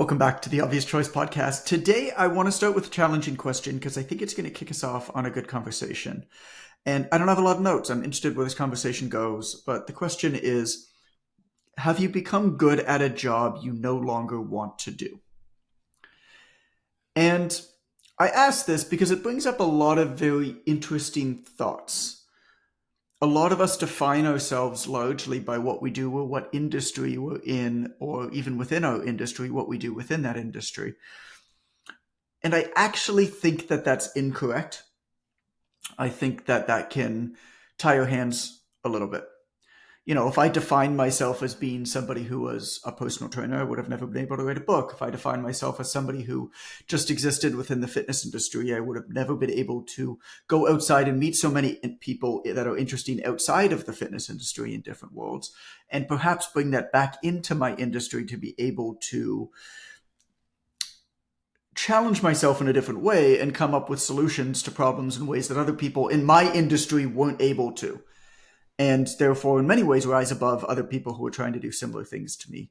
Welcome back to the Obvious Choice podcast. Today, I want to start with a challenging question because I think it's going to kick us off on a good conversation. And I don't have a lot of notes. I'm interested where this conversation goes. But the question is, have you become good at a job you no longer want to do? And I ask this because it brings up a lot of very interesting thoughts. A lot of us define ourselves largely by what we do or what industry we're in, or even within our industry, what we do within that industry. And I actually think that that's incorrect. I think that that can tie your hands a little bit. You know, if I define myself as being somebody who was a personal trainer, I would have never been able to write a book. If I define myself as somebody who just existed within the fitness industry, I would have never been able to go outside and meet so many people that are interesting outside of the fitness industry in different worlds, and perhaps bring that back into my industry to be able to challenge myself in a different way and come up with solutions to problems in ways that other people in my industry weren't able to, and therefore in many ways rise above other people who are trying to do similar things to me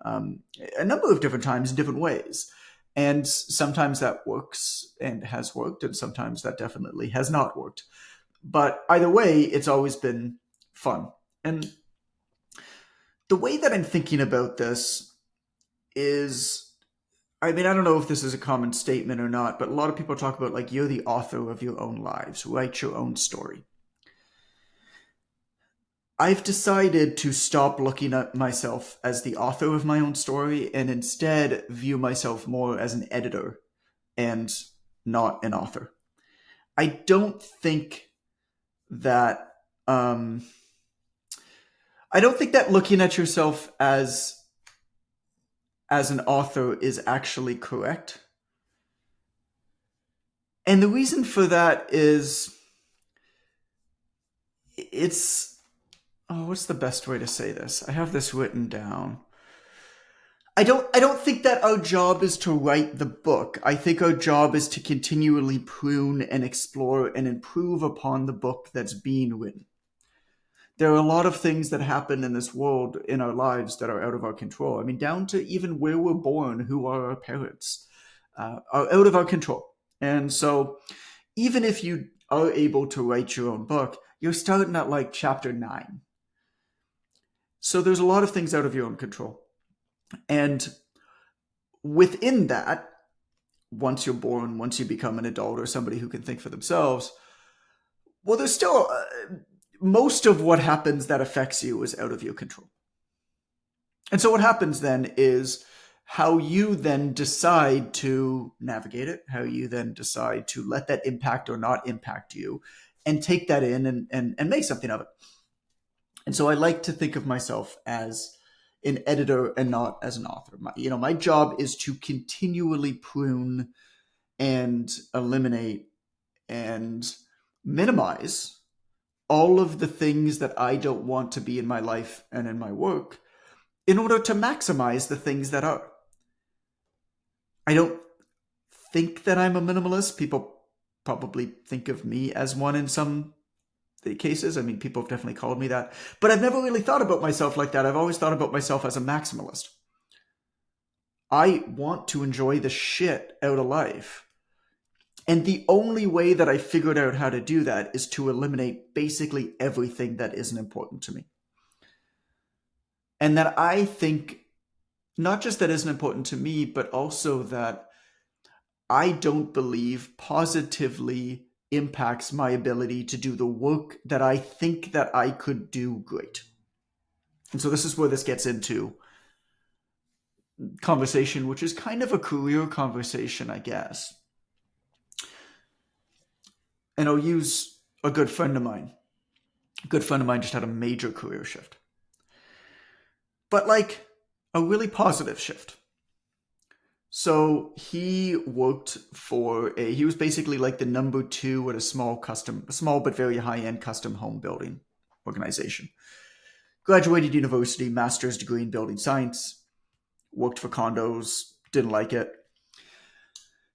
a number of different times in different ways. And sometimes that works and has worked, and sometimes that definitely has not worked. But either way, it's always been fun. And the way that I'm thinking about this is, I mean, I don't know if this is a common statement or not, but a lot of people talk about, like, you're the author of your own lives, write your own story. I've decided to stop looking at myself as the author of my own story and instead view myself more as an editor and not an author. I don't think that looking at yourself as an author is actually correct. And the reason for that is what's the best way to say this? I have this written down. I don't think that our job is to write the book. I think our job is to continually prune and explore and improve upon the book that's being written. There are a lot of things that happen in this world, in our lives, that are out of our control. I mean, down to even where we're born, who are our parents, are out of our control. And so even if you are able to write your own book, you're starting at like chapter 9. So there's a lot of things out of your own control. And within that, once you're born, once you become an adult or somebody who can think for themselves, well, there's still most of what happens that affects you is out of your control. And so what happens then is how you then decide to navigate it, how you then decide to let that impact or not impact you, and take that in and make something of it. And so I like to think of myself as an editor and not as an author. My job is to continually prune and eliminate and minimize all of the things that I don't want to be in my life and in my work in order to maximize the things that are. I don't think that I'm a minimalist. People probably think of me as one in some cases. I mean, people have definitely called me that, but I've never really thought about myself like that. I've always thought about myself as a maximalist. I want to enjoy the shit out of life. And the only way that I figured out how to do that is to eliminate basically everything that isn't important to me. And that I think not just that isn't important to me, but also that I don't believe positively impacts my ability to do the work that I think that I could do great. And so this is where this gets into conversation, which is kind of a career conversation, I guess. And I'll use a good friend of mine. A good friend of mine just had a major career shift. But like a really positive shift. So he worked he was basically like the number 2 at a small but very high-end custom home building organization. Graduated university, master's degree in building science, worked for condos, didn't like it.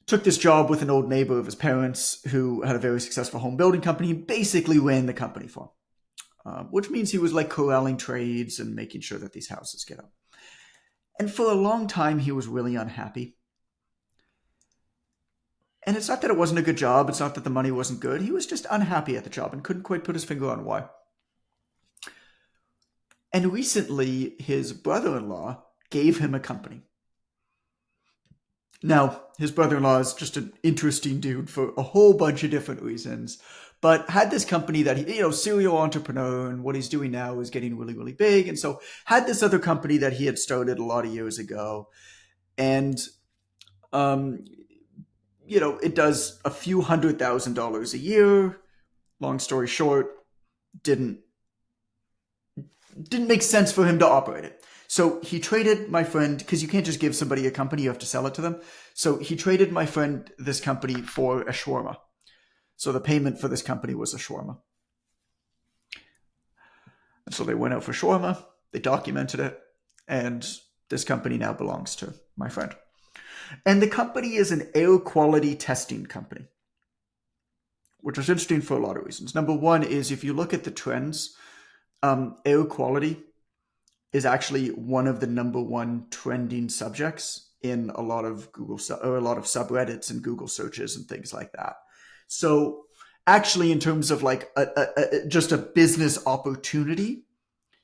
Took this job with an old neighbor of his parents who had a very successful home building company, basically ran the company for him, which means he was like corralling trades and making sure that these houses get up. And for a long time, he was really unhappy. And it's not that it wasn't a good job. It's not that the money wasn't good. He was just unhappy at the job and couldn't quite put his finger on why. And recently, his brother-in-law gave him a company. Now, his brother-in-law is just an interesting dude for a whole bunch of different reasons, but had this company that he, serial entrepreneur, and what he's doing now is getting really, really big. And so had this other company that he had started a lot of years ago. And, um, it does a few $100,000 a year. Long story short, didn't make sense for him to operate it. So he traded my friend, because you can't just give somebody a company, you have to sell it to them. So he traded my friend this company for a shawarma. So the payment for this company was a shawarma. And so they went out for shawarma, they documented it, and this company now belongs to my friend. And the company is an air quality testing company, which is interesting for a lot of reasons. Number one is if you look at the trends, air quality is actually one of the number one trending subjects in a lot of or a lot of subreddits and Google searches and things like that. So actually, in terms of like just a business opportunity,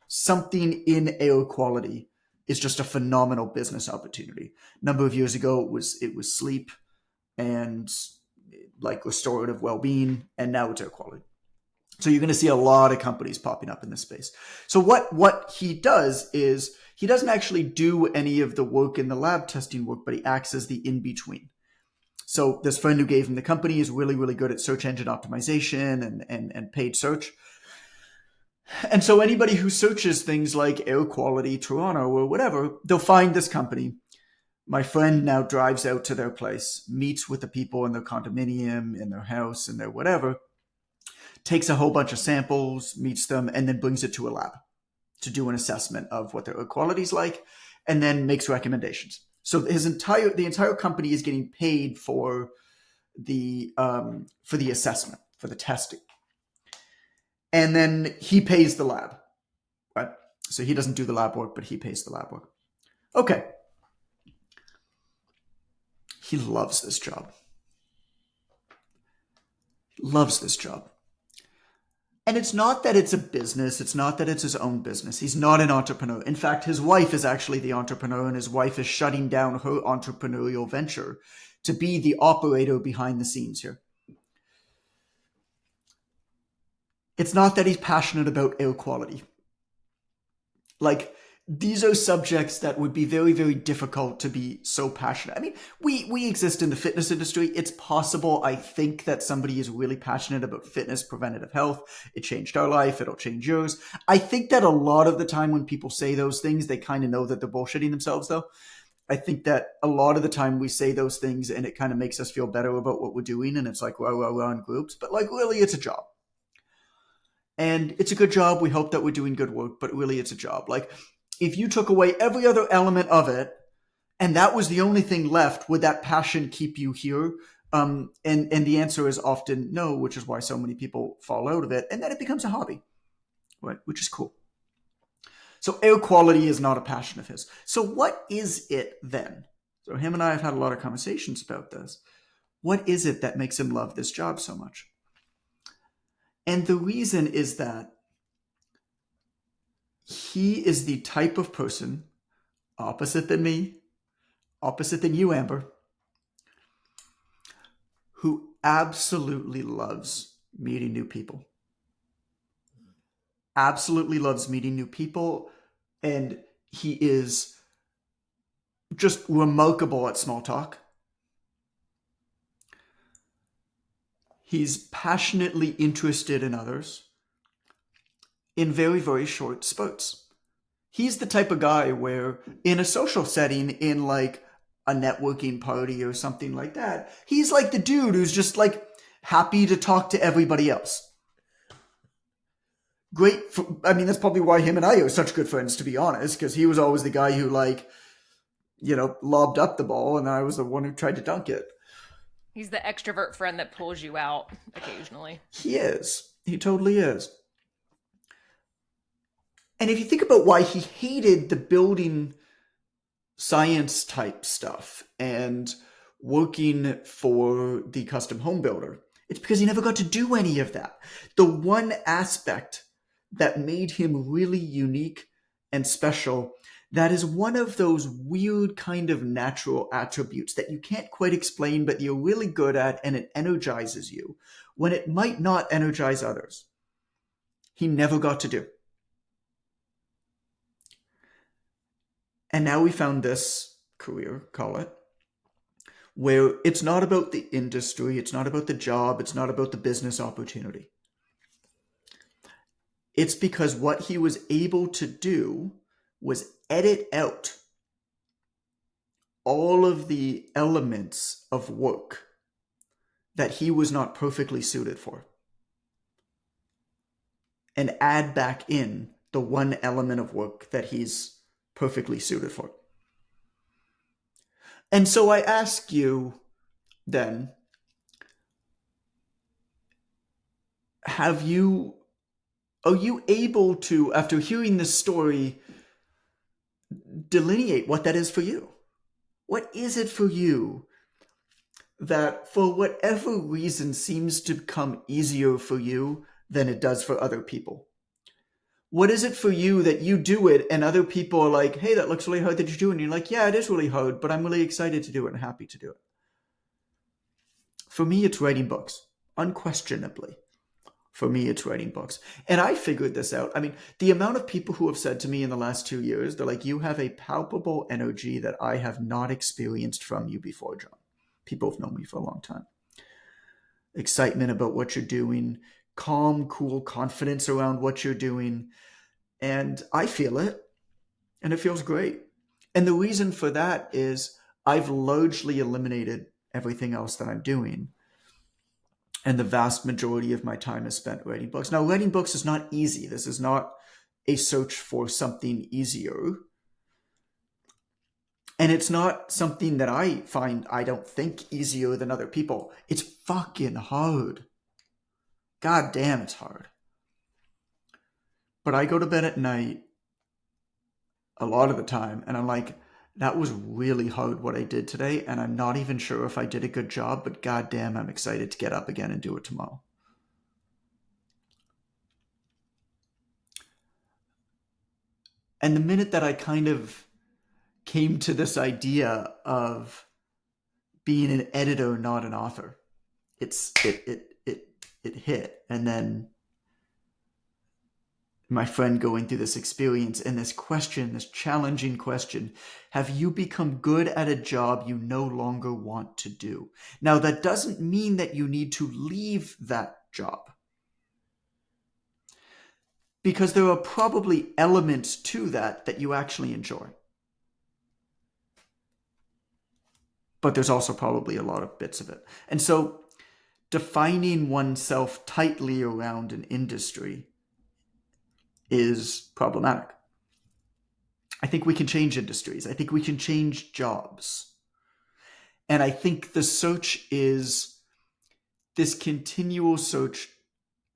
something in air quality is just a phenomenal business opportunity. A number of years ago, it was sleep and like restorative well-being, and now it's air quality. So you're going to see a lot of companies popping up in this space. So what he does is he doesn't actually do any of the work in the lab testing work, but he acts as the in-between. So this friend who gave him the company is really, really good at search engine optimization and paid search. And so anybody who searches things like air quality Toronto or whatever, they'll find this company. My friend now drives out to their place, meets with the people in their condominium, in their house, in their whatever, takes a whole bunch of samples, meets them, and then brings it to a lab to do an assessment of what their air quality is like, and then makes recommendations. So the entire company is getting paid for the assessment, for the testing, and then he pays the lab, right? So he doesn't do the lab work, but he pays the lab work. Okay. He loves this job. Loves this job. And it's not that it's a business. It's not that it's his own business. He's not an entrepreneur. In fact, his wife is actually the entrepreneur, and his wife is shutting down her entrepreneurial venture to be the operator behind the scenes here. It's not that he's passionate about air quality. Like, these are subjects that would be very, very difficult to be so passionate. I mean, we exist in the fitness industry. It's possible, I think, that somebody is really passionate about fitness, preventative health. It changed our life. It'll change yours. I think that a lot of the time when people say those things, they kind of know that they're bullshitting themselves, though. I think that a lot of the time we say those things and it kind of makes us feel better about what we're doing. And it's like, well, we're in groups. But like, really, it's a job. And it's a good job. We hope that we're doing good work, but really it's a job. Like, if you took away every other element of it and that was the only thing left, would that passion keep you here? And the answer is often no, which is why so many people fall out of it. And then it becomes a hobby, right? Which is cool. So air quality is not a passion of his. So what is it then? So him and I have had a lot of conversations about this. What is it that makes him love this job so much? And the reason is that he is the type of person, opposite than me, opposite than you, Amber, who absolutely loves meeting new people. Absolutely loves meeting new people. And he is just remarkable at small talk. He's passionately interested in others in very, very short spurts. He's the type of guy where in a social setting, in like a networking party or something like that, he's like the dude who's just like happy to talk to everybody else. Great. I mean, that's probably why him and I are such good friends, to be honest, because he was always the guy who like, lobbed up the ball and I was the one who tried to dunk it. He's the extrovert friend that pulls you out occasionally. He is. He totally is. And if you think about why he hated the building science type stuff and working for the custom home builder. It's because he never got to do any of that. The one aspect that made him really unique and special, that is one of those weird kind of natural attributes that you can't quite explain, but you're really good at and it energizes you when it might not energize others. He never got to do. And now we found this career, call it, where it's not about the industry, it's not about the job, it's not about the business opportunity. It's because what he was able to do was edit out all of the elements of work that he was not perfectly suited for and add back in the one element of work that he's perfectly suited for. And so I ask you then, have you are you able to, after hearing this story, delineate what that is for you? What is it for you that, for whatever reason, seems to come easier for you than it does for other people? What is it for you that you do it and other people are like, hey, that looks really hard that you do? And you're like, yeah, it is really hard, but I'm really excited to do it and happy to do it. For me, it's writing books, unquestionably. For me, it's writing books. And I figured this out. I mean, the amount of people who have said to me in the last 2 years, they're like, you have a palpable energy that I have not experienced from you before, John. People have known me for a long time. Excitement about what you're doing, calm, cool confidence around what you're doing. And I feel it, and it feels great. And the reason for that is I've largely eliminated everything else that I'm doing. And the vast majority of my time is spent writing books. Now, writing books is not easy. This is not a search for something easier. And it's not something that I find, I don't think, easier than other people. It's fucking hard. God damn, it's hard. But I go to bed at night a lot of the time and I'm like, that was really hard what I did today. And I'm not even sure if I did a good job, but god damn, I'm excited to get up again and do it tomorrow. And the minute that I kind of came to this idea of being an editor, not an author, it hit. And then my friend going through this experience and this question, this challenging question, have you become good at a job you no longer want to do? Now, that doesn't mean that you need to leave that job, because there are probably elements to that that you actually enjoy. But there's also probably a lot of bits of it. And so defining oneself tightly around an industry is problematic. I think we can change industries. I think we can change jobs. And I think the search is this continual search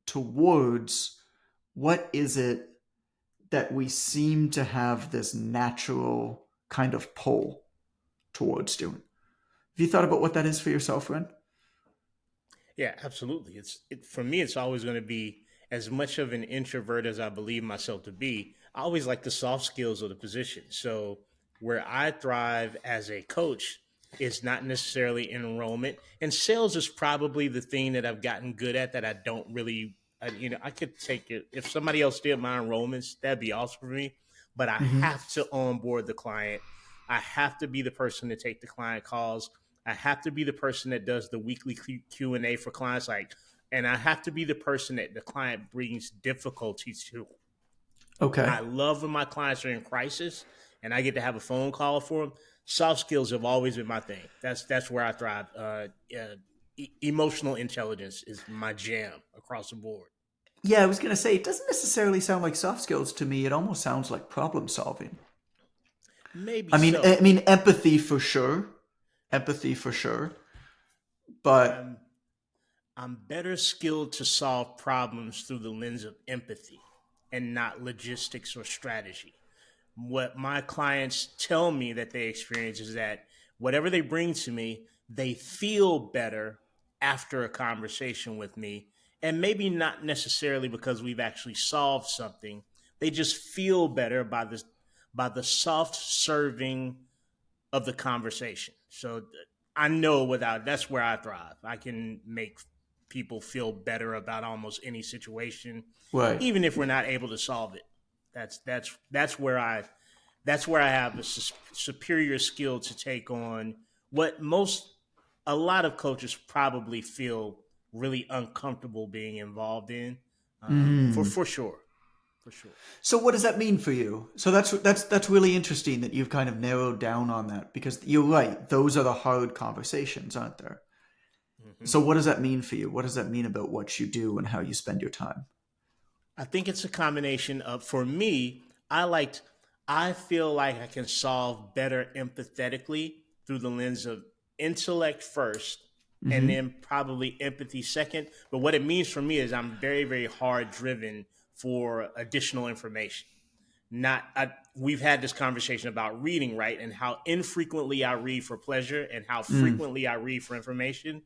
towards what is it that we seem to have this natural kind of pull towards doing. Have you thought about what that is for yourself, Ren? Yeah, absolutely. For me. It's always going to be as much of an introvert as I believe myself to be. I always like the soft skills of the position. So where I thrive as a coach is not necessarily enrollment, and sales is probably the thing that I've gotten good at that I don't really. I could take it if somebody else did my enrollments. That'd be awesome for me. But I Mm-hmm. have to onboard the client. I have to be the person to take the client calls. I have to be the person that does the weekly Q and A for clients, and I have to be the person that the client brings difficulties to. Okay. I love when my clients are in crisis, and I get to have a phone call for them. Soft skills have always been my thing. That's where I thrive. Emotional intelligence is my jam across the board. Yeah, I was going to say, it doesn't necessarily sound like soft skills to me. It almost sounds like problem solving. Maybe I mean, so. empathy for sure. Empathy for sure. But I'm I'm better skilled to solve problems through the lens of empathy and not logistics or strategy. what my clients tell me that they experience is that whatever they bring to me, they feel better after a conversation with me. And maybe not necessarily because we've actually solved something. They just feel better by the soft serving of the conversation. So I know without that's where I thrive. I can make people feel better about almost any situation, Right. even if we're not able to solve it. That's where I have a superior skill to take on what most a lot of coaches probably feel really uncomfortable being involved in. Mm. For sure, for sure. So what does that mean for you? So that's really interesting that you've kind of narrowed down on that, because you're right. Those are the hard conversations, aren't there? Hmm. So what does that mean for you? What does that mean about what you do and how you spend your time? I think it's a combination of for me, I feel like I can solve better empathetically through the lens of intellect first and Hmm. then probably empathy second. But what it means for me is I'm very, very hard driven for additional information. Not we've had this conversation about reading, right? And how infrequently I read for pleasure and how Mm. frequently I read for information.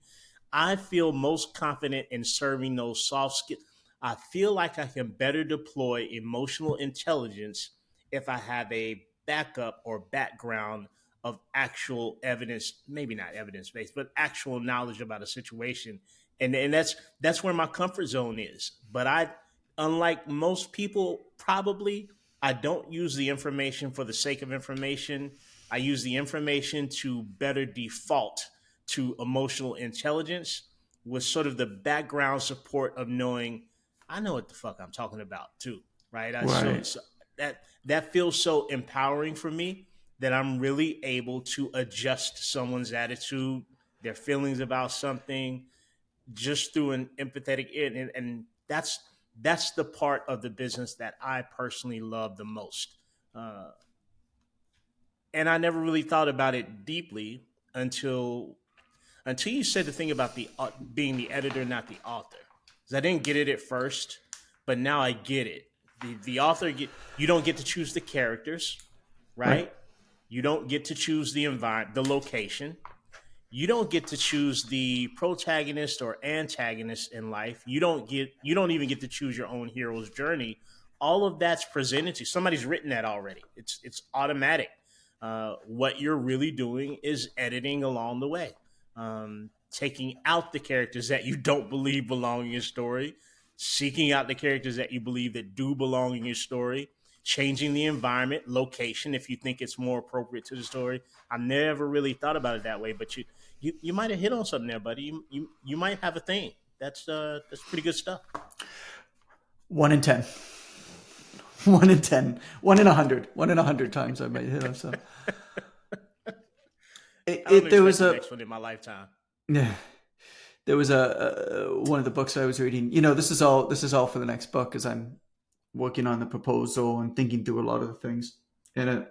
I feel most confident in serving those soft skills. I feel like I can better deploy emotional intelligence if I have a backup or background of actual evidence, maybe not evidence based, but actual knowledge about a situation. And that's where my comfort zone is. But I, unlike most people, probably I don't use the information for the sake of information. I use the information to better default to emotional intelligence with sort of the background support of knowing I know what the fuck I'm talking about too, right? Right. So that feels so empowering for me that I'm really able to adjust someone's attitude, their feelings about something, just through an empathetic ear, and that's the part of the business that I personally love the most. Uh, and I never really thought about it deeply until you said the thing about the being the editor, not the author. Because I didn't get it at first, but now I get it. The author you don't get to choose the characters, Right. right? You don't get to choose the environment, the location. You don't get to choose the protagonist or antagonist in life. You don't even get to choose your own hero's journey. All of that's presented to you. Somebody's written that already. It's automatic. What you're really doing is editing along the way, taking out the characters that you don't believe belong in your story, seeking out the characters that you believe that do belong in your story, changing the environment, location if you think it's more appropriate to the story. I never really thought about it that way, but you might have hit on something there, buddy. You might have a thing. That's pretty good stuff. 1 in 10. 1 in 10. 1 in 100. 1 in 100 times I might hit on some. I don't There expect was the a next one in my lifetime. yeah, there was a one of the books I was reading. This is all for the next book, because I'm working on the proposal and thinking through a lot of the things in it.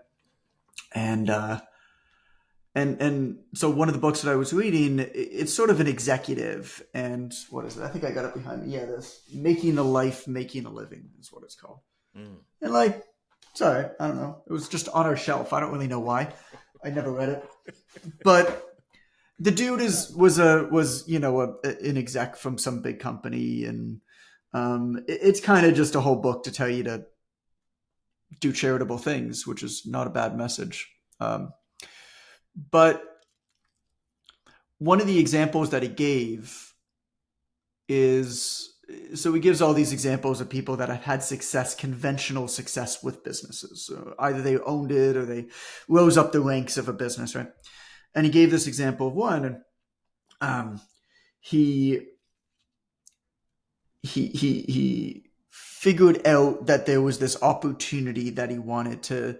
And and so one of the books that I was reading, it's sort of an executive, and what is it? I think I got it behind me. Yeah, this Making a Life, Making a Living is what it's called. Mm. And like, sorry, I don't know. It was just on our shelf. I don't really know why. I never read it, but the dude was an exec from some big company, and it's kind of just a whole book to tell you to do charitable things, which is not a bad message. But one of the examples that he gave is, so he gives all these examples of people that have had success, conventional success with businesses. So either they owned it or they rose up the ranks of a business, right? And he gave this example of one, and um, he he figured out that there was this opportunity that he wanted to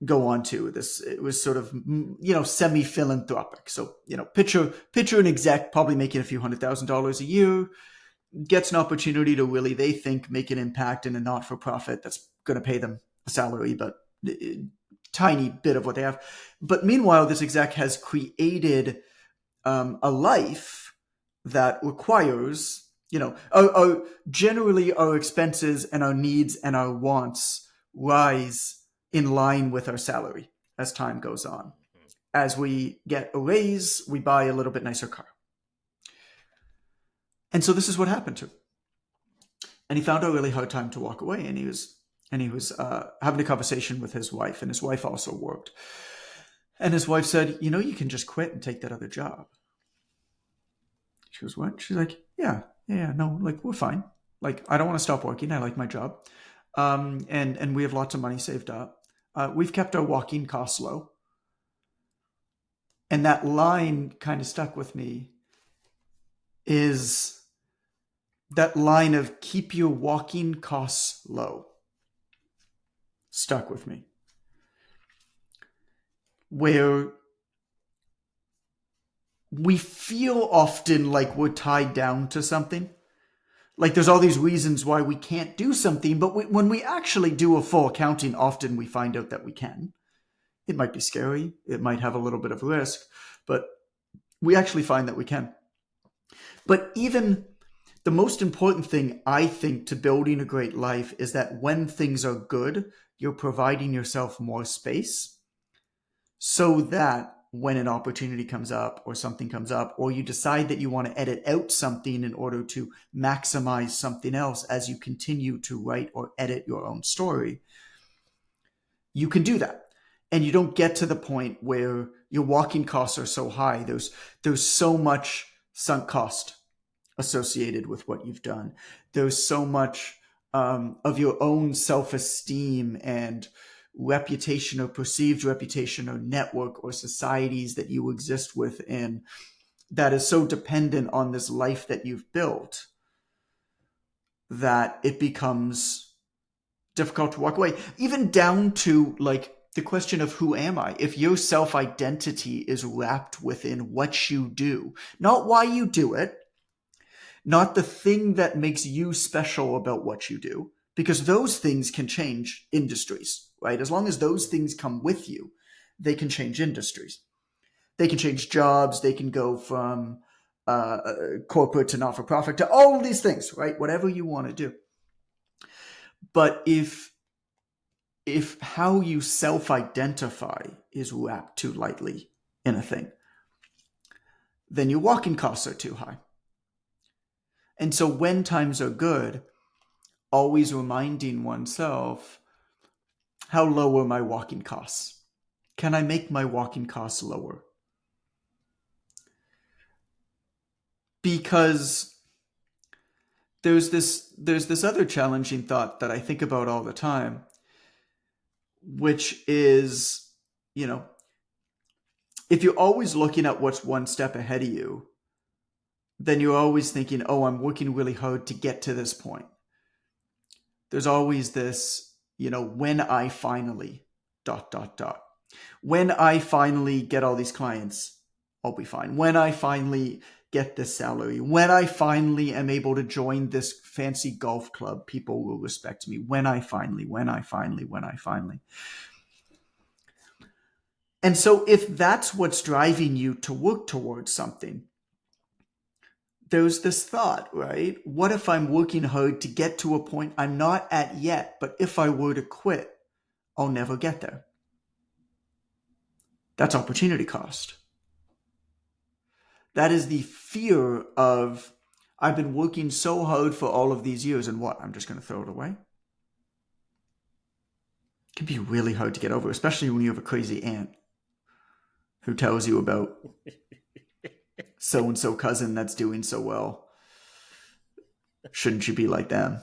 go on to. This, it was sort of semi philanthropic. So picture an exec probably making a few $100,000 a year, gets an opportunity to really, they think, make an impact in a not for profit that's going to pay them a salary, but tiny bit of what they have. But meanwhile, this exec has created a life that requires, generally our expenses and our needs and our wants rise in line with our salary as time goes on. As we get a raise, we buy a little bit nicer car. And so this is what happened to him. And he found a really hard time to walk away. And he was having a conversation with his wife, and his wife also worked. And his wife said, you can just quit and take that other job. She goes, what? She's like, yeah, no, like, we're fine. Like, I don't want to stop working. I like my job. And we have lots of money saved up. We've kept our walking costs low. And that line kind of stuck with me, is that line of keep your walking costs low. Stuck with me. Where we feel often like we're tied down to something. Like there's all these reasons why we can't do something, but when we actually do a full accounting, often we find out that we can. It might be scary. It might have a little bit of risk, but we actually find that we can. But even the most important thing, I think, to building a great life is that when things are good, you're providing yourself more space so that when an opportunity comes up or something comes up, or you decide that you want to edit out something in order to maximize something else as you continue to write or edit your own story, you can do that. And you don't get to the point where your walking costs are so high. There's so much sunk cost associated with what you've done. There's so much of your own self-esteem and reputation or perceived reputation or network or societies that you exist within that is so dependent on this life that you've built that it becomes difficult to walk away. Even down to like the question of who am I? If your self-identity is wrapped within what you do, not why you do it, not the thing that makes you special about what you do, because those things can change industries, right? As long as those things come with you, they can change industries. They can change jobs. They can go from corporate to not-for-profit to all of these things, right? Whatever you want to do. But if how you self-identify is wrapped too lightly in a thing, then your walking costs are too high. And so when times are good, always reminding oneself, how low are my walking costs? Can I make my walking costs lower? Because there's this other challenging thought that I think about all the time, which is, if you're always looking at what's one step ahead of you, then you're always thinking, oh, I'm working really hard to get to this point. There's always this, when I finally ... When I finally get all these clients, I'll be fine. When I finally get this salary, when I finally am able to join this fancy golf club, people will respect me. When I finally. And so if that's what's driving you to work towards something, there's this thought, right? What if I'm working hard to get to a point I'm not at yet, but if I were to quit, I'll never get there? That's opportunity cost. That is the fear of, I've been working so hard for all of these years, and what? I'm just going to throw it away? It can be really hard to get over, especially when you have a crazy aunt who tells you about so-and-so cousin that's doing so well. Shouldn't you be like them?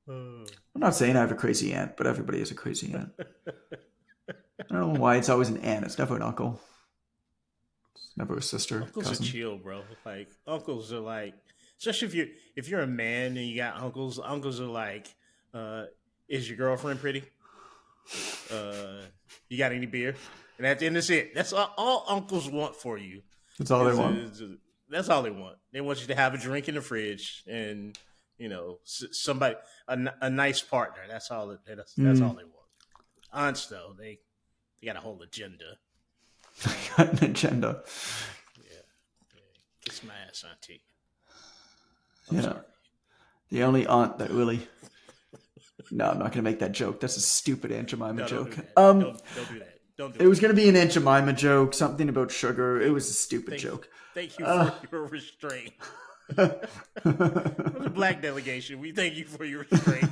I'm not saying I have a crazy aunt, but everybody has a crazy aunt. I don't know why it's always an aunt. It's never an uncle. It's never a sister. Uncles cousin. are chill, bro. Like uncles are like, especially if you're a man and you got uncles. Uncles are like, is your girlfriend pretty? You got any beer? And at the end, that's it. That's all uncles want for you. That's all they want. That's all they want. They want you to have a drink in the fridge and somebody a nice partner. That's all. That's all they want. Aunts though, they got a whole agenda. Got an agenda. Yeah. Kiss my ass, auntie. Sorry. The only aunt that really No, I'm not going to make that joke. That's a stupid Aunt Jemima No, don't joke. do that. Don't do that. Don't do It was it. going to be an Aunt Jemima joke, something about sugar. It Thank, was a stupid thank, joke. thank you Uh, for your restraint. For the black delegation, we thank you for your restraint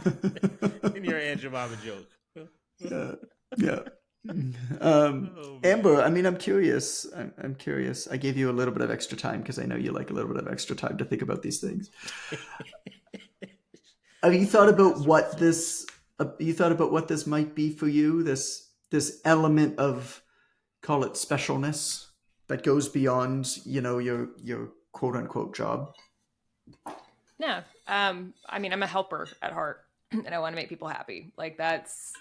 in your Aunt Jemima joke. yeah, yeah. Oh man. Amber, I mean, I'm curious. I'm curious. I gave you a little bit of extra time because I know you like a little bit of extra time to think about these things. Have you thought Time about has to what reflect. this? You thought about what this might be for you? This element of, call it, specialness that goes beyond, your quote unquote job. No. I mean, I'm a helper at heart, and I want to make people happy. Like that's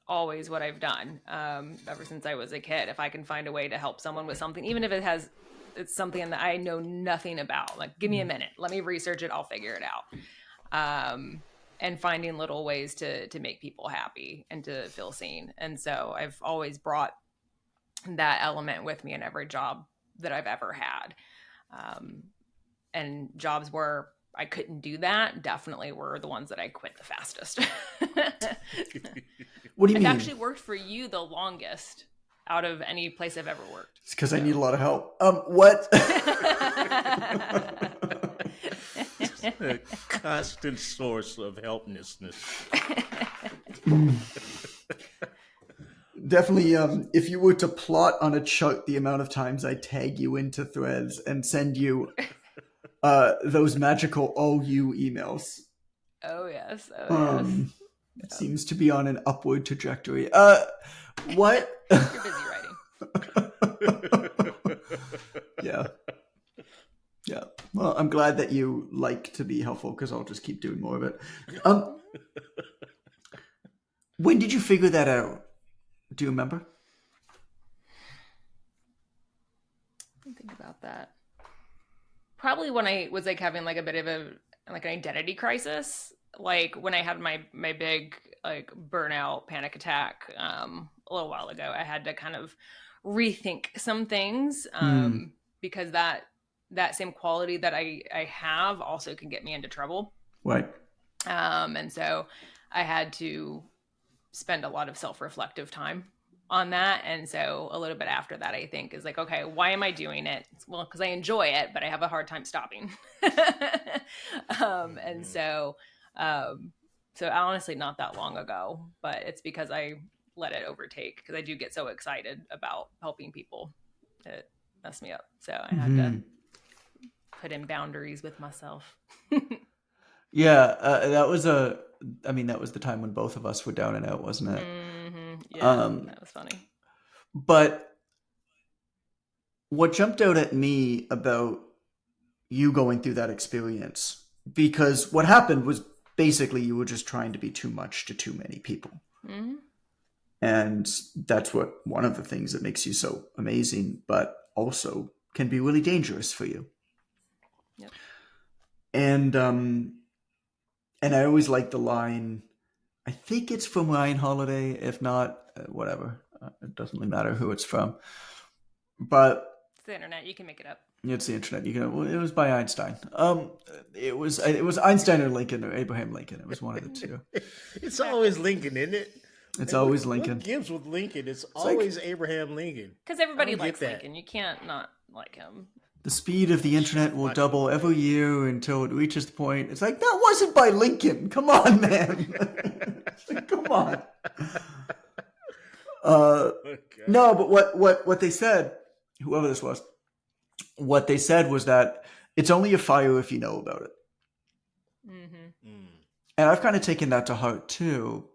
always what I've done ever since I was a kid. If I can find a way to help someone with something, even if it's something that I know nothing about, like give me a minute, let me research it, I'll figure it out. And finding little ways to make people happy and to feel seen. And so I've always brought that element with me in every job that I've ever had. Um, and jobs where I couldn't do that definitely were the ones that I quit the fastest. What do you I've mean? actually worked for you the longest out of any place I've ever worked. It's because I need a So. lot of help. What? A constant source of helplessness. Definitely, if you were to plot on a chart the amount of times I tag you into threads and send you those magical all you emails, Oh yes, oh yes. um, it seems to be on an upward trajectory. What? You're busy writing. Yeah, yeah. Well, I'm glad that you like to be helpful because I'll just keep doing more of it. Um, when did you figure that out? Do you remember? Think about that. Probably when I was like having like a bit of a like an identity crisis, like when I had my big like burnout panic attack a little while ago. I had to kind of rethink some things Hmm. because that same quality that I have also can get me into trouble. Right. And so I had to spend a lot of self-reflective time on that. And so a little bit after that, I think is like, okay, why am I doing it? Well, because I enjoy it, but I have a hard time stopping. And so, um, so honestly, not that long ago, but it's because I let it overtake because I do get so excited about helping people. It messed me up. So I had to Hmm. put in boundaries with myself. Yeah, that was a. I mean, that was the time when both of us were down and out, wasn't it? Yeah, Um, that was funny. but what jumped out at me about you going through that experience, because what happened was basically you were just trying to be too much to too many people. Mm-hmm. And that's what one of the things that makes you so amazing, but also can be really dangerous for you. Yep. And and I always like the line. I think it's from Ryan Holiday. If not, whatever. It doesn't really matter who it's from. But It's the internet. You can make it up. it's the internet. You can. Well, it was by Einstein. It was Einstein or Lincoln or Abraham Lincoln. It was one of the two. It's Exactly. always Lincoln, isn't it? It's Like, always what Lincoln. gives with Lincoln? It's It's like always Abraham Lincoln. Because I everybody don't get likes that. Lincoln. You can't not like him. the speed of the internet will Macho double Man. every year until it reaches the point. It's like that wasn't by Lincoln. Come on, man. It's like, come on. Uh, Okay. no, but what they said, whoever this was, what they said was that it's only a fire if you know about it. Mm-hmm. Mm. And I've kind of taken that to heart too.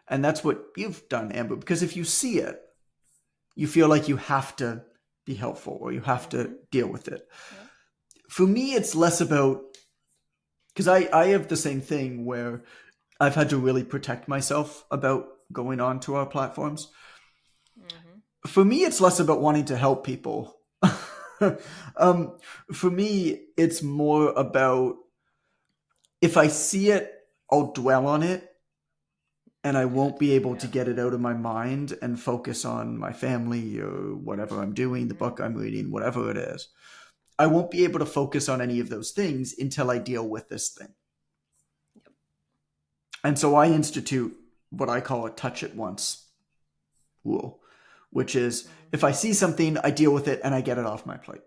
And that's what you've done, Amber, because if you see it, you feel like you have to be helpful or you have to Mm-hmm. deal with it. Yep. For me, it's less about, because I have the same thing where I've had to really protect myself about going on to our platforms. Mm-hmm. For me, it's less about wanting to help people. um, for me, it's more about if I see it, I'll dwell on it and I won't Good. be able to Yeah. get it out of my mind and focus on my family or whatever I'm doing, the Mm-hmm. book I'm reading, whatever it is. I won't be able to focus on any of those things until I deal with this thing. Yep. And so I institute what I call a touch it once rule, which is Mm. if I see something, I deal with it and I get it off my plate.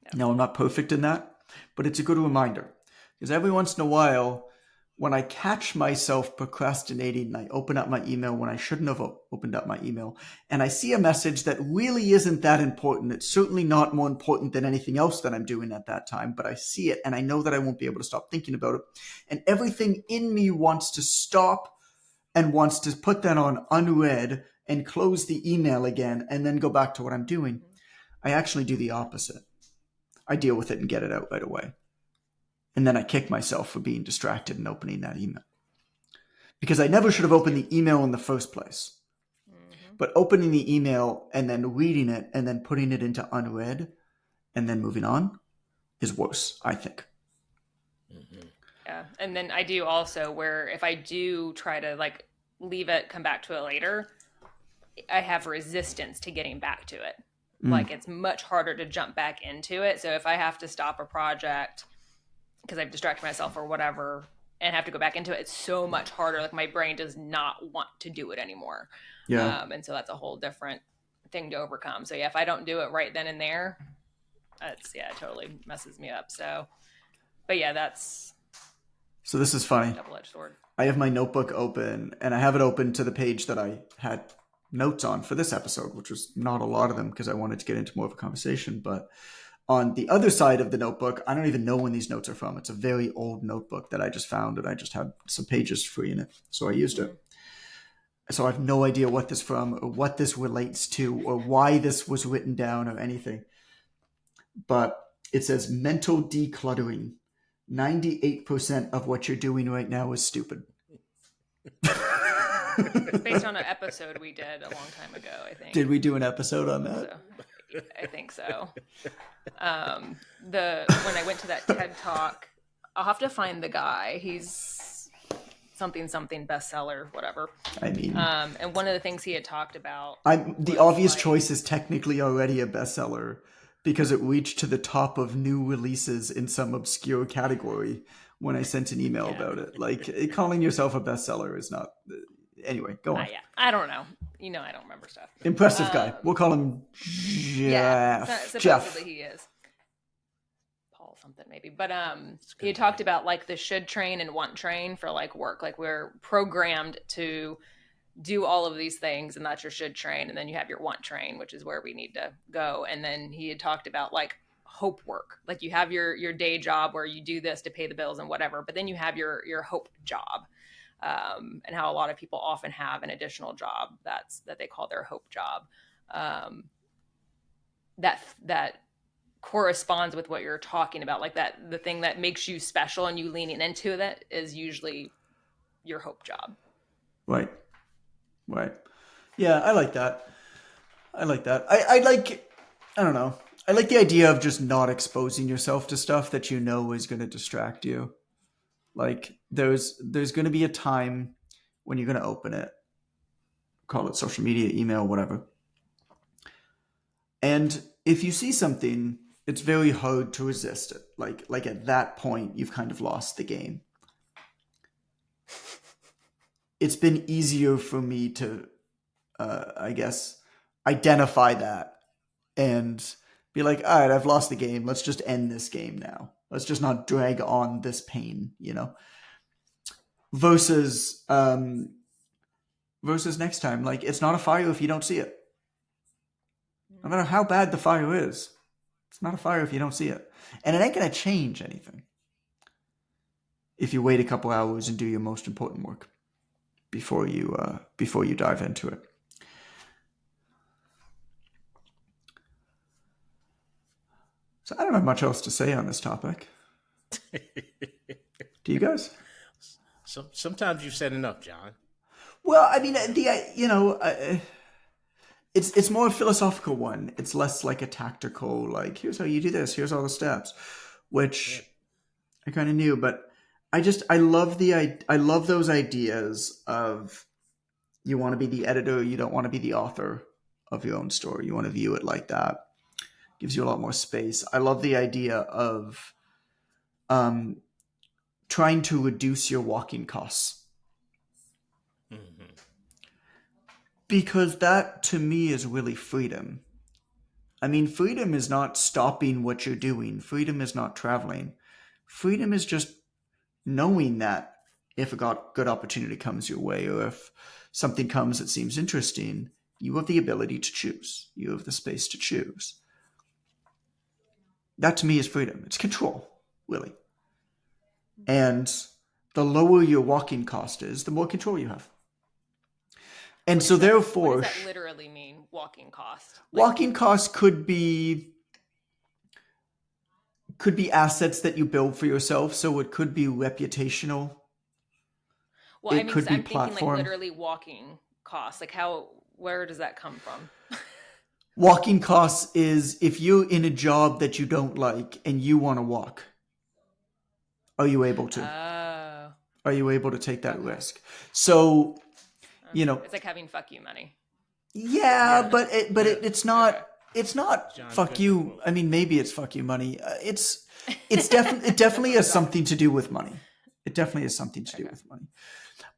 Yep. Now, I'm not perfect in that, but it's a good reminder because every once in a while, when I catch myself procrastinating and I open up my email when I shouldn't have opened up my email, and I see a message that really isn't that important, it's certainly not more important than anything else that I'm doing at that time, but I see it and I know that I won't be able to stop thinking about it. And everything in me wants to stop and wants to put that on unread and close the email again and then go back to what I'm doing. Mhm. I actually do the opposite. I deal with it and get it out right away. And then I kick myself for being distracted and opening that email. Because I never should have opened the email in the first place. Mhm. But opening the email and then reading it and then putting it into unread and then moving on is worse, I think. Mm-hmm. Yeah. And then I do also where if I do try to like leave it, come back to it later, I have resistance to getting back to it. Mm. Like it's much harder to jump back into it. So if I have to stop a project because I've distracted myself or whatever and have to go back into it, it's so much harder. Like my brain does not want to do it anymore. Yeah. And so that's a whole different thing to overcome. So yeah, if I don't do it right then and there, it's it totally messes me up. So, but yeah, that's So this is funny. double-edged sword. I have my notebook open and I have it open to the page that I had notes on for this episode, which was not a lot of them because I wanted to get into more of a conversation. But on the other side of the notebook, I don't even know when these notes are from. It's a very old notebook that I just found and I just had some pages free in it. So I used it. So I have no idea what this from or what this relates to or why this was written down or anything. But it says mental decluttering. 98% of what you're doing right now is stupid. It's based on an episode we did a long time ago, I think. Did we do an episode on that? So, I think so. When I went to that TED talk, I'll have to find the guy. He's something bestseller, whatever. I mean, And one of the things he had talked about, the was obvious like- choice is technically already a bestseller because it reached to the top of new releases in some obscure category when I sent an email Yeah. about it. Like calling yourself a bestseller is not. Anyway, go on. yeah, I don't know. I don't remember stuff. Impressive guy. We'll call him Jeff. Yeah, supposedly Jeff. he is. Paul something maybe. But he had talked about like the should train and want train for like work. Like we're programmed to do all of these things and that's your should train, and then you have your want train, which is where we need to go. And then he had talked about like hope work. Like you have your day job where you do this to pay the bills and whatever, but then you have your hope job. And how a lot of people often have an additional job that they call their hope job. That corresponds with what you're talking about, like that the thing that makes you special and you leaning into that is usually your hope job. Right. Yeah, I like that. I like, I don't know. I like the idea of just not exposing yourself to stuff that you know is going to distract you. Like there's going to be a time when you're going to open it, call it social media, email, whatever. And if you see something, it's very hard to resist it. Like at that point, you've kind of lost the game. It's been easier for me to, I guess, identify that and be like, all right, I've lost the game. Let's just end this game now. Let's just not drag on this pain, versus next time. Like it's not a fire if you don't see it. No matter how bad the fire is, it's not a fire if you don't see it. And it ain't going to change anything if you wait a couple hours and do your most important work before you dive into it. So I don't have much else to say on this topic. Do you guys? Sometimes you've said enough, John. Well, I mean, it's more a philosophical one. It's less like a tactical, like here's how you do this, here's all the steps, which I kind of knew, but I love those ideas of you want to be the editor, you don't want to be the author of your own story. You want to view it like that. Gives you a lot more space. I love the idea of trying to reduce your walking costs. Hmm. Because that to me is really freedom. I mean, freedom is not stopping what you're doing, freedom is not traveling. Freedom is just knowing that if a good opportunity comes your way, or if something comes that seems interesting, you have the ability to choose. You have the space to choose. That to me is freedom. It's control, really. And the lower your walking cost is, the more control you have. And What so is that? What does therefore, that literally mean? Walking cost? Like, walking costs could be assets that you build for yourself. So it could be reputational. well, I It mean, could because be I'm thinking like platform. literally walking cost. Like, how? Where does that come from? Walking costs is if you're in a job that you don't like and you want to walk, are you able to? Oh, Are you able to take that okay, risk? So, you okay. know, It's like having fuck you money. yeah, Yeah, but yeah. it's Okay. not John fuck Goodman you. quote. I mean, maybe it's fuck you money. It definitely Definitely has not. something to do with money. It definitely has something to do Okay. with money.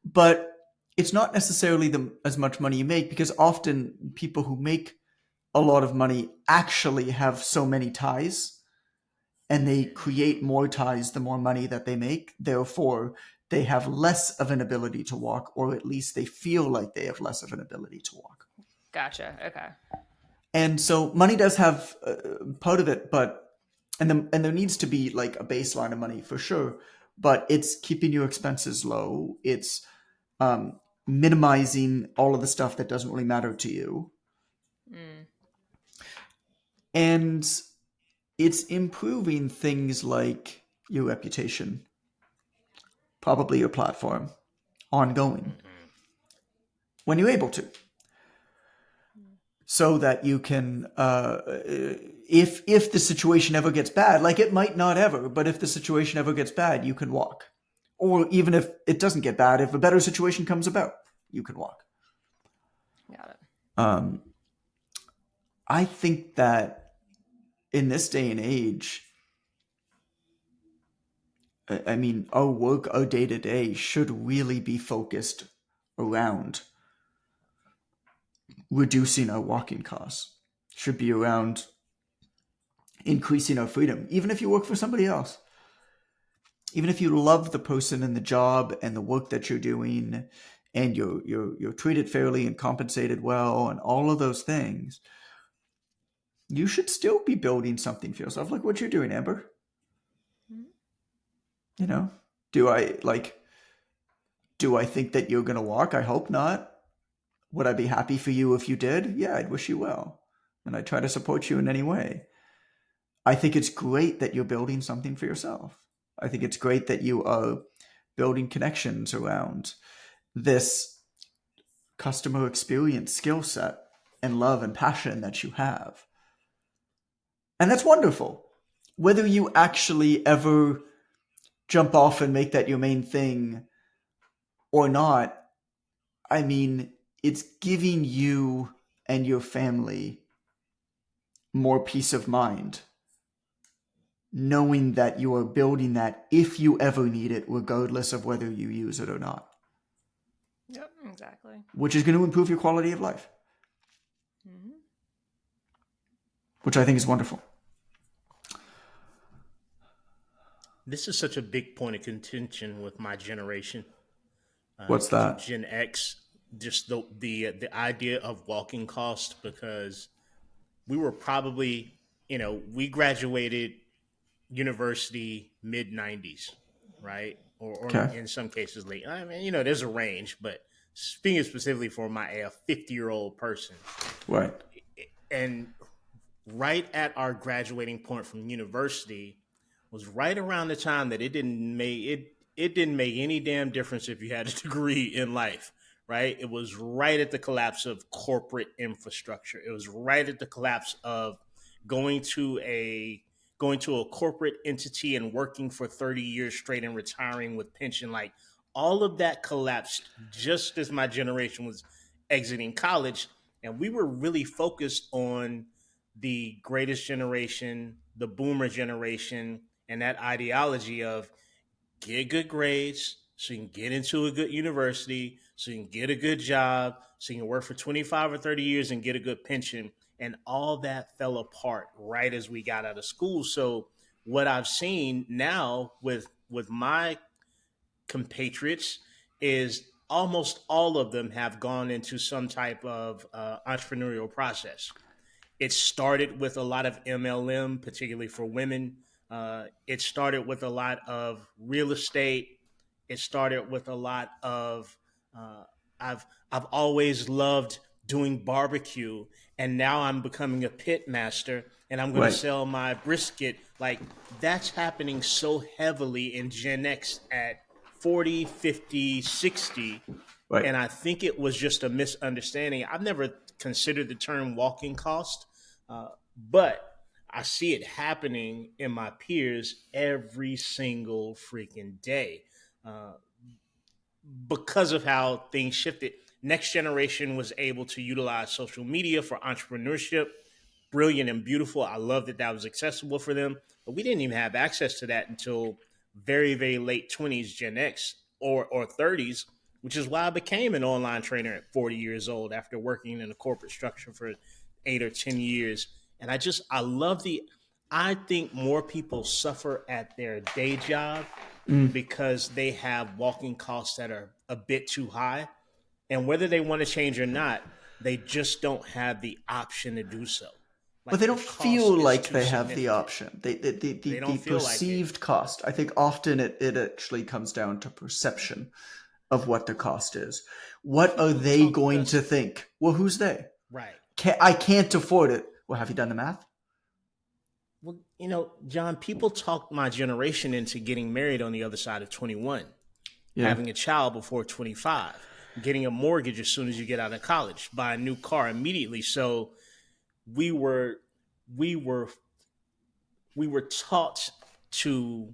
But it's not necessarily as much money you make, because often people who make a lot of money actually have so many ties, and they create more ties the more money that they make. Therefore, they have less of an ability to walk, or at least they feel like they have less of an ability to walk. Gotcha. Okay. And so money does have part of it, but and there needs to be like a baseline of money for sure. But it's keeping your expenses low. It's minimizing all of the stuff that doesn't really matter to you, Mm. and it's improving things like your reputation, probably your platform, ongoing Hmm. when you're able to, so that you can if the situation ever gets bad, like it might not ever, but if the situation ever gets bad, you can walk. Or even if it doesn't get bad, if a better situation comes about, you can walk. Got it. um, I think that in this day and age, I mean, our work, our day to day should really be focused around reducing our walking costs, should be around increasing our freedom, even if you work for somebody else. Even if you love the person and the job and the work that you're doing, and you're treated fairly and compensated well and all of those things, you should still be building something for yourself, like what you're doing, Amber. Mhm. You know, do I like do I think that you're gonna walk? I hope not. Would I be happy for you if you did? Yeah, I'd wish you well, and I try to support you in any way. I think it's great that you're building something for yourself. I think it's great that you are building connections around this customer experience skill set and love and passion that you have. And that's wonderful. Whether you actually ever jump off and make that your main thing or not, I mean, it's giving you and your family more peace of mind, knowing that you are building that if you ever need it, regardless of whether you use it or not, Yep. Exactly. which is going to improve your quality of life, Hmm. which I think is wonderful. This is such a big point of contention with my generation, What's that? Gen X. Just the idea of walking cost, because we were probably, we graduated university mid 90s, right? Or Okay. in some cases late. I mean, there's a range, but speaking specifically for my 50-year-old person, Right. and right at our graduating point from university was right around the time that it didn't make any damn difference if you had a degree in life, right? It was right at the collapse of corporate infrastructure. It was right at the collapse of going to a going to a corporate entity and working for 30 years straight and retiring with pension. Like, all of that collapsed just as my generation was exiting college, and we were really focused on the greatest generation, the boomer generation, and that ideology of get good grades, so you can get into a good university, so you can get a good job, so you can work for 25 or 30 years and get a good pension. And all that fell apart right as we got out of school. So what I've seen now with my compatriots is almost all of them have gone into some type of entrepreneurial process. It started with a lot of MLM, particularly for women. It started with a lot of real estate. It started with a lot of uh, I've I've always loved doing barbecue, and now I'm becoming a pit master, and I'm going to Right, sell my brisket. Like that's happening so heavily in Gen X at 40, 50, 60, right. and I think it was just a misunderstanding. I've never considered the term walking cost, but I see it happening in my peers every single freaking day uh, because of how things shifted. Next generation was able to utilize social media for entrepreneurship. Brilliant and beautiful. I love that that was accessible for them, but we didn't even have access to that until very, very late 20s, Gen X or 30s, which is why I became an online trainer at 40 years old after working in a corporate structure for 8 or 10 years. And I love I think more people suffer at their day job Mm. because they have walking costs that are a bit too high. And whether they want to change or not, they just don't have the option to do so. But they Like the don't feel cost is like too they have the significant. option. The They don't feel like it. perceived cost. I think often it actually comes down to perception of what the cost is. What are People they talked going to us think? Well, who's they? right. I can't afford it. Well, have you done the math? Well, John, people talked my generation into getting married on the other side of 21, Yeah. having a child before 25, getting a mortgage as soon as you get out of college, buy a new car immediately. So we were we were we were taught to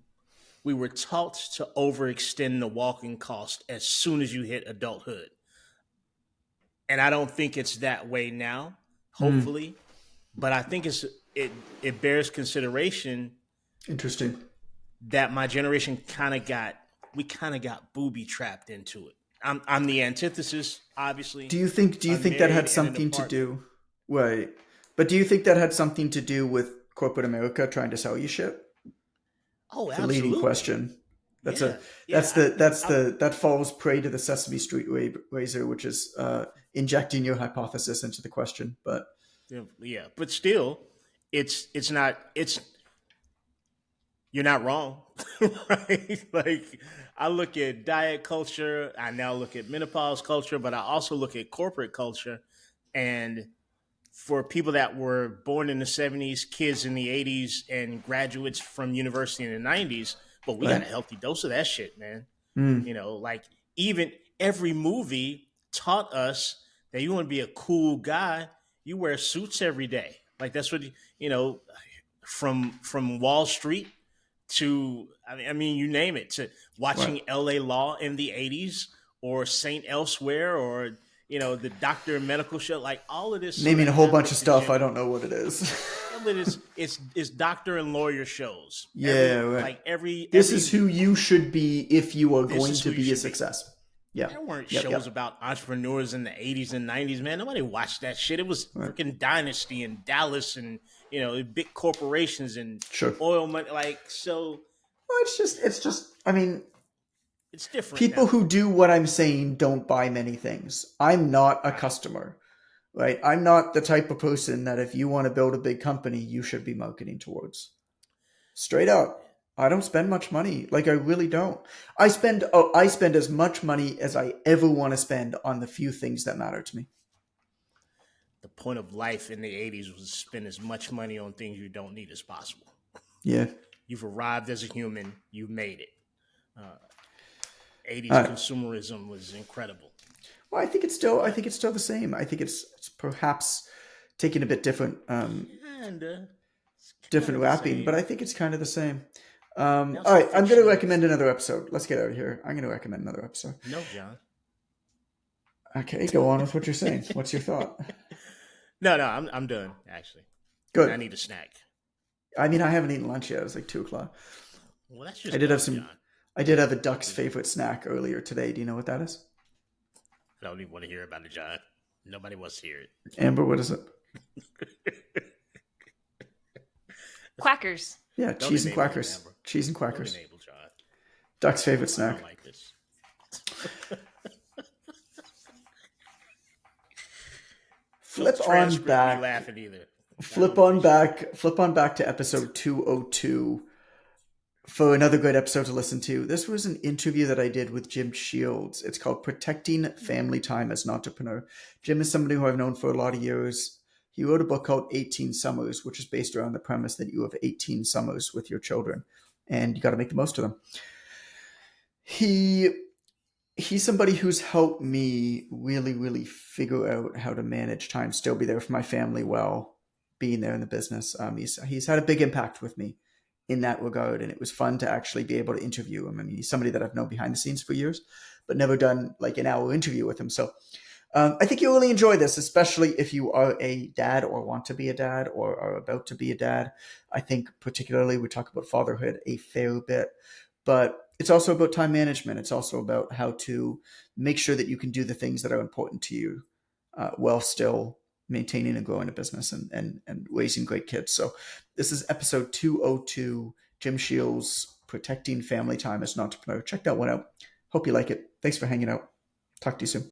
we were taught to overextend the walking cost as soon as you hit adulthood. And I don't think it's that way now, Hmm. hopefully, but I think it it bears consideration Interesting. that my generation kind of got booby trapped into it. I'm the antithesis, obviously. Do you think that Unmarried had in an something to apartment. do? Right. But do you think that had something to do with corporate America trying to sell you shit? Oh, It's a leading absolutely. question. That's a Yeah. Yeah. that falls prey to the Sesame Street razor, which is injecting your hypothesis into the question. But Yeah. But still, it's not it's you're not wrong. Right? Like I look at diet culture, I now look at menopause culture, but I also look at corporate culture. And for people that were born in the 70s, kids in the 80s, and graduates from university in the 90s, but we got right. a healthy dose of that shit, man. Mm, Like even every movie taught us that you want to be a cool guy, you wear suits every day. Like that's what from Wall Street to I mean you name it, to right. watching LA Law in the 80s or Saint Elsewhere or the Doctor and Medical Show, like all of this sort Naming of a whole bunch happened of to stuff. I Gen. don't know what it is. Yeah, but it's doctor and lawyer shows. Yeah, right. Every This is every who you should be if you are this going is to who you be a should be. success. Yeah. There weren't Yep. shows Yep. about entrepreneurs in the 80s and 90s, man. Nobody watched that shit. It was Right. freaking Dynasty and Dallas and big corporations and Sure. oil money. Like so, Well, it's just. I mean, it's different people now. who do what I'm saying don't buy many things. I'm not a Right. customer, right? I'm not the type of person that if you want to build a big company, you should be marketing towards. Straight up. I don't spend much money. Like I really don't. I spend as much money as I ever want to spend on the few things that matter to me. The point of life in the 80s was to spend as much money on things you don't need as possible. Yeah. You've arrived as a human. You've made it. Uh, 80s Uh, consumerism was incredible. well, I But think it's still the same. I think it's perhaps taking a bit kinda, it's kind different of the wrapping, but same. I think it's kind of the same. Now All it's a right, I'm going to fictional. recommend another episode. Let's get out of here. I'm going to recommend another episode. No, John. Okay, go on with what you're saying. What's your thought? No, I'm done actually. I Good. need a snack. I mean, I haven't eaten lunch yet. It's like 2 o'clock. Well, that's I just did have dumb, some. John. I did have a duck's favorite snack earlier today. Do you know what that is? I don't even want to hear about it, John. Nobody wants to hear it. Amber, what is it? Quackers. Yeah, Don't cheese and enable him, quackers. Amber. Cheese and Don't quackers. enable John. Duck's favorite I snack. don't like this. Flip Don't on transcript me back. laughing either. Flip on back to episode 202 for another great episode to listen to. This was an interview that I did with Jim Shields. It's called Protecting Family Time as an Entrepreneur. Jim is somebody who I've known for a lot of years. He wrote a book called 18 Summers, which is based around the premise that you have 18 summers with your children and you got to make the most of them. He's somebody who's helped me really, really figure out how to manage time, still be there for my family while being there in the business. He's had a big impact with me in that regard, and it was fun to actually be able to interview him. I mean, he's somebody that I've known behind the scenes for years, but never done like an hour interview with him. So I think you'll really enjoy this, especially if you are a dad or want to be a dad or are about to be a dad. I think particularly we talk about fatherhood a fair bit, but it's also about time management. It's also about how to make sure that you can do the things that are important to you while still maintaining and growing a business and raising great kids. So this is episode 202, Jim Shields, Protecting Family Time as an Entrepreneur. Check that one out. Hope you like it. Thanks for hanging out. Talk to you soon.